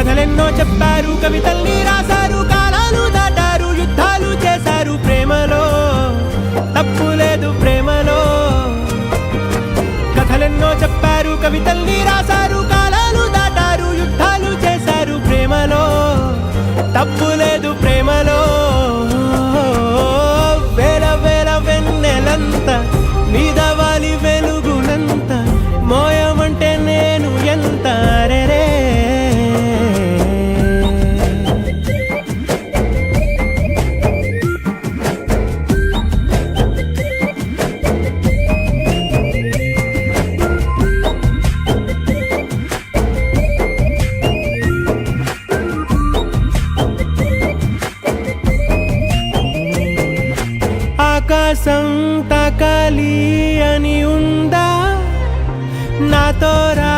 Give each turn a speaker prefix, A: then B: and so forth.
A: కథలెన్నో చెప్పారు, కవితల్ని రాశారు, కాలాలు దాటారు, యుద్ధాలు చేశారు. ప్రేమలో తప్పు లేదు, ప్రేమలో. కథలెన్నో చెప్పారు, కవితల్ని రాశారు, కాలాలు దాటారు, యుద్ధాలు చేశారు. ప్రేమలో తప్పు లేదు, ప్రేమలో. వేల వేల వెన్నెలంత నీదవాలి వెలుగునంత, మోయమంటే నేను ఎంత రే. ఆకాశం తాకాలి అని ఉందా, నాతో రా